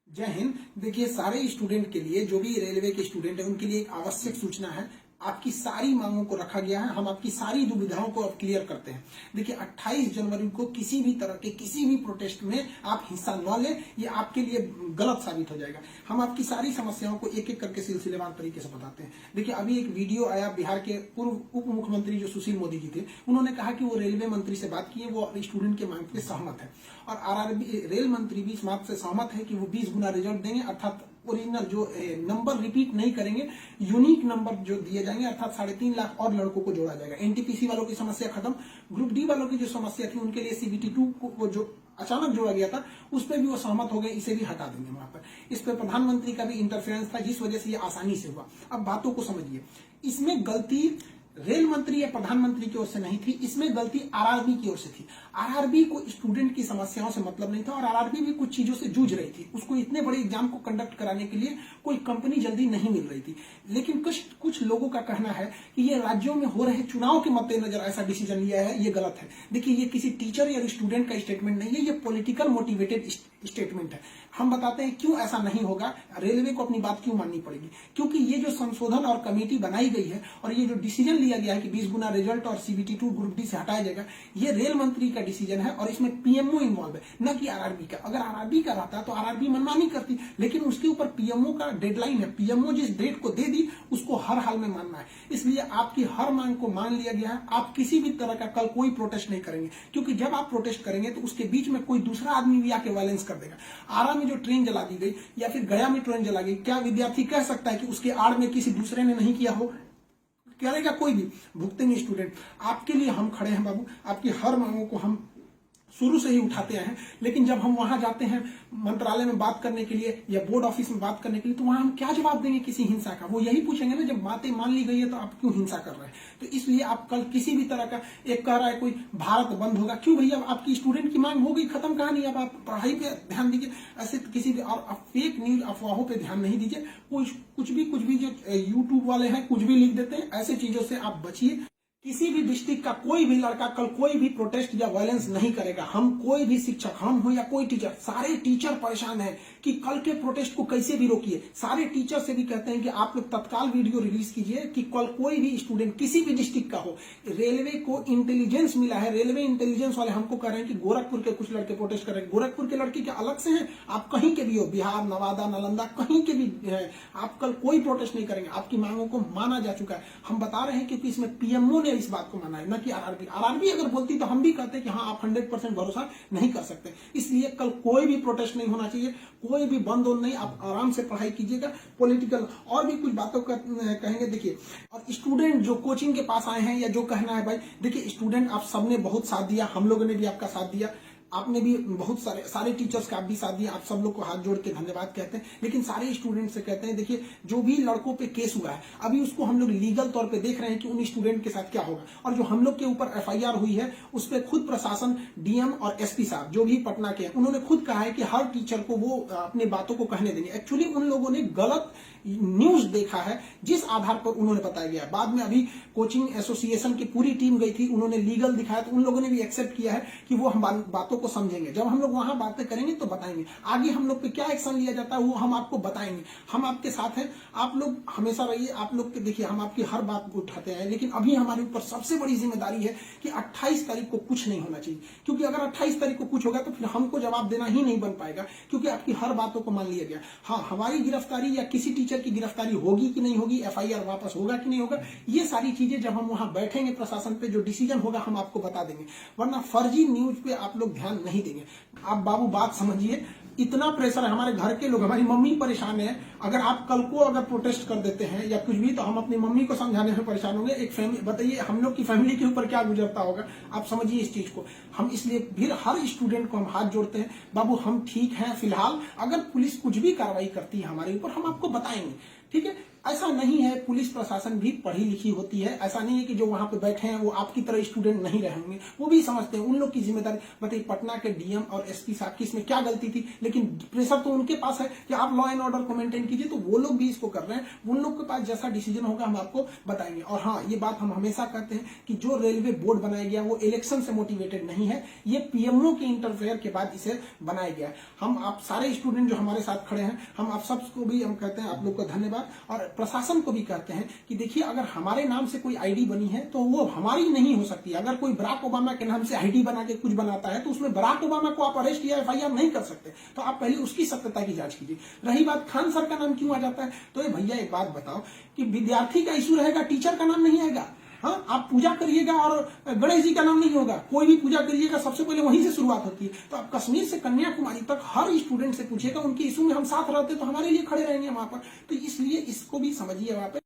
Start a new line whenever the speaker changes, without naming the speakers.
जय हिंद। देखिए, सारे स्टूडेंट के लिए, जो भी रेलवे के स्टूडेंट है, उनके लिए एक आवश्यक सूचना है। आपकी सारी मांगों को रखा गया है। हम आपकी सारी दुविधाओं को अब क्लियर करते हैं। देखिए, 28 जनवरी को किसी भी तरह के किसी भी प्रोटेस्ट में आप हिस्सा न लें, ये आपके लिए गलत साबित हो जाएगा। हम आपकी सारी समस्याओं को एक एक करके सिलसिलेवार तरीके से बताते हैं। देखिए, अभी एक वीडियो आया, बिहार के पूर्व उप मुख्यमंत्री जो सुशील मोदी जी थे, उन्होंने कहा कि वो रेलवे मंत्री से बात किए, वो स्टूडेंट के मांग पे सहमत है। और आरआरबी रेल मंत्री भी इस बात से सहमत है कि वो 20 गुना रिजल्ट देंगे, अर्थात ओरिजिनल जो नंबर रिपीट नहीं करेंगे, यूनिक नंबर जो दिए जाएंगे, अर्थात 3.5 लाख और लड़कों को जोड़ा जाएगा। एनटीपीसी वालों की समस्या खत्म। ग्रुप डी वालों की जो समस्या थी, उनके लिए सीबीटी 2 को जो अचानक जोड़ा गया था, उस पर भी वो सहमत हो गए, इसे भी हटा देंगे वहां पर। इस पर प्रधानमंत्री का भी इंटरफेरेंस था, जिस वजह से ये आसानी से हुआ। अब बातों को समझिए, इसमें गलती रेल मंत्री या प्रधानमंत्री की ओर से नहीं थी, इसमें गलती आरआरबी की ओर से थी। आरआरबी को स्टूडेंट की समस्याओं से मतलब नहीं था, और आरआरबी भी कुछ चीजों से जूझ रही थी। उसको इतने बड़े एग्जाम को कंडक्ट कराने के लिए कोई कंपनी जल्दी नहीं मिल रही थी। लेकिन कुछ लोगों का कहना है कि ये राज्यों में हो रहे चुनाव के मद्देनजर ऐसा डिसीजन लिया है, ये गलत है। देखिए, ये किसी टीचर या स्टूडेंट का स्टेटमेंट नहीं है, ये पॉलिटिकल मोटिवेटेड स्टेटमेंट है। हम बताते हैं क्यों ऐसा नहीं होगा, रेलवे को अपनी बात क्यों माननी पड़ेगी। क्योंकि ये जो संशोधन और कमेटी बनाई गई है, और ये जो डिसीजन लिया गया है कि 20 गुना रिजल्ट और सीबीटी 2 ग्रुप डी से हटाया जाएगा, ये रेल मंत्री का डिसीजन है, और इसमें पीएमओ इन्वॉल्व है, न कि आरआरबी का। अगर आरआरबी का रहता तो आरआरबी मनमानी करती, लेकिन उसके ऊपर पीएमओ का डेडलाइन है। पीएमओ जिस डेट को दे दी, उसको हर हाल में मानना है। इसलिए आपकी हर मांग को मान लिया गया है। आप किसी भी तरह का कल कोई प्रोटेस्ट नहीं करेंगे, क्योंकि जब आप प्रोटेस्ट करेंगे तो उसके बीच में कोई दूसरा आदमी भी आके वायलेंस कर देगा। आरा में जो ट्रेन जला दी गई, या फिर गया में ट्रेन जला गई, क्या विद्यार्थी कह सकता है कि उसके आड़ में किसी दूसरे ने नहीं किया हो? करेगा कोई भी, भुगतेंगे स्टूडेंट। आपके लिए हम खड़े हैं बाबू। आपकी हर मांगों को हम शुरू से ही उठाते हैं। लेकिन जब हम वहां जाते हैं मंत्रालय में बात करने के लिए या बोर्ड ऑफिस में बात करने के लिए, तो वहां हम क्या जवाब देंगे किसी हिंसा का? वो यही पूछेंगे ना, जब बातें मान ली गई है तो आप क्यों हिंसा कर रहे हैं? तो इसलिए आप कल किसी भी तरह का, एक कह रहा है कोई भारत बंद होगा, क्यों भैया? आपकी स्टूडेंट की मांग हो गई, खत्म कहानी। अब आप पढ़ाई पे ध्यान दीजिए, ऐसे किसी भी और फेक न्यूज अफवाहों पे ध्यान नहीं दीजिए। कुछ भी जो यूट्यूब वाले हैं कुछ भी लिख देते हैं, ऐसे चीजों से आप बचिए। किसी भी डिस्ट्रिक्ट का कोई भी लड़का कल कोई भी प्रोटेस्ट या वायलेंस नहीं करेगा। हम कोई भी शिक्षक, हम हो या कोई टीचर, सारे टीचर परेशान हैं कि कल के प्रोटेस्ट को कैसे भी रोकिए। सारे टीचर से भी कहते हैं कि आप लोग तत्काल वीडियो रिलीज कीजिए कि कल कोई भी स्टूडेंट किसी भी डिस्ट्रिक्ट का हो। रेलवे को इंटेलिजेंस मिला है, रेलवे इंटेलिजेंस वाले हमको कह रहे हैं कि गोरखपुर के कुछ लड़के प्रोटेस्ट कर रहे हैं। गोरखपुर के लड़के क्या अलग से हैं? आप कहीं के भी हो, बिहार, नवादा, नालंदा, कहीं के भी है, आप कल कोई प्रोटेस्ट नहीं करेंगे। आपकी मांगों को माना जा चुका है। हम बता रहे हैं क्योंकि इसमें पीएमओ ने इस बात को माना है, न कि आरआरबी। आरआरबी अगर बोलती तो हम भी कहते कि हाँ, आप 100% भरोसा नहीं कर सकते। इसलिए कल कोई भी प्रोटेस्ट नहीं होना चाहिए, कोई भी बंद नहीं। आप आराम से पढ़ाई कीजिएगा। पॉलिटिकल और भी कुछ बातों का कहेंगे। देखिए, और स्टूडेंट जो कोचिंग के पास आए हैं, या जो कहना है भाई, देखिए स्टूडेंट आप सबने बहुत साथ दिया, हम लोगों ने भी आपका साथ दिया, आपने भी बहुत सारे टीचर्स का आप भी साथ दिया। आप सब लोग को हाथ जोड़ के धन्यवाद कहते हैं। लेकिन सारे स्टूडेंट से कहते हैं, देखिए जो भी लड़कों पे केस हुआ है, अभी उसको हम लोग लीगल तौर पे देख रहे हैं कि उन स्टूडेंट के साथ क्या होगा। और जो हम लोग के ऊपर एफआईआर हुई है, उस पर खुद प्रशासन, डीएम और एसपी साहब जो भी पटना के हैं, उन्होंने खुद कहा है कि हर टीचर को वो अपनी बातों को कहने देंगे। एक्चुअली उन लोगों ने गलत न्यूज देखा है, जिस आधार पर उन्होंने बताया गया। बाद में अभी कोचिंग एसोसिएशन की पूरी टीम गई थी, उन्होंने लीगल दिखाया, तो उन लोगों ने भी एक्सेप्ट किया है कि वो हम बातों को समझेंगे। जब हम लोग वहां बातें करेंगे तो बताएंगे। आगे हम लोग पे क्या एक्शन लिया जाता है वो हम आपको बताएंगे। हम आपके साथ हैं, आप लोग हमेशा रहिए। आप लोग के देखिए, हम आपकी हर बात को उठाते हैं। लेकिन अभी हमारे ऊपर सबसे बड़ी जिम्मेदारी है कि 28 तारीख को कुछ नहीं होना चाहिए। क्योंकि अगर 28 तारीख को कुछ होगा तो फिर हमको जवाब देना ही नहीं बन पाएगा, क्योंकि आपकी हर बातों को मान लिया गया। हाँ, हमारी गिरफ्तारी या किसी टीचर की गिरफ्तारी होगी कि नहीं होगी, एफआईआर वापस होगा कि नहीं होगा, ये सारी चीजें जब हम वहां बैठेंगे प्रशासन पे, जो डिसीजन होगा हम आपको बता देंगे। वरना फर्जी न्यूज पे आप लोग ध्यान नहीं देंगे। आप बाबू बात समझिए, इतना प्रेशर है। हमारे घर के लोग, हमारी मम्मी परेशान है। अगर आप कल को अगर प्रोटेस्ट कर देते हैं या कुछ भी, तो हम अपनी मम्मी को समझाने में परेशान होंगे। एक फैमिली, बताइए हम लोग की फैमिली के ऊपर क्या गुजरता होगा। आप समझिए इस चीज को। हम इसलिए फिर हर स्टूडेंट को हम हाथ जोड़ते हैं, बाबू हम ठीक हैं फिलहाल। अगर पुलिस कुछ भी कार्रवाई करती है हमारे ऊपर, हम आपको बताएंगे। ठीक है, ऐसा नहीं है। पुलिस प्रशासन भी पढ़ी लिखी होती है, ऐसा नहीं है कि जो वहां पे बैठे हैं वो आपकी तरह स्टूडेंट नहीं रहेंगे, वो भी समझते हैं। उन लोग की जिम्मेदारी बताइए, पटना के डीएम और एसपी साहब की इसमें क्या गलती थी? लेकिन प्रेशर तो उनके पास है कि आप लॉ एंड ऑर्डर को मेंटेन कीजिए, तो वो लोग भी इसको कर रहे हैं। उन लोग के पास जैसा डिसीजन होगा हम आपको बताएंगे। और हाँ, ये बात हम हमेशा कहते हैं कि जो रेलवे बोर्ड बनाया गया वो इलेक्शन से मोटिवेटेड नहीं है, ये पीएमओ के इंटरफेयर के बाद इसे बनाया गया है। हम आप सारे स्टूडेंट जो हमारे साथ खड़े हैं, हम आप सबको भी हम कहते हैं आप लोग को धन्यवाद, और प्रशासन को भी कहते हैं कि देखिए, अगर हमारे नाम से कोई आईडी बनी है तो वो हमारी नहीं हो सकती। अगर कोई बराक ओबामा के नाम से आईडी बना के कुछ बनाता है तो उसमें बराक ओबामा को आप अरेस्ट या एफआईआर नहीं कर सकते। तो आप पहले उसकी सत्यता की जांच कीजिए। रही बात खान सर का नाम क्यों आ जाता है, तो ये भैया एक बात बताओ कि विद्यार्थी का इशू रहेगा, टीचर का नाम नहीं आएगा। हाँ, आप पूजा करिएगा और गणेश जी का नाम नहीं होगा। कोई भी पूजा करिएगा सबसे पहले वहीं से शुरुआत होती है। तो आप कश्मीर से कन्याकुमारी तक हर स्टूडेंट से पूछिएगा, उनके इशू में हम साथ रहते तो हमारे लिए खड़े रहेंगे वहां पर। तो इसलिए इसको भी समझिए वहां पर।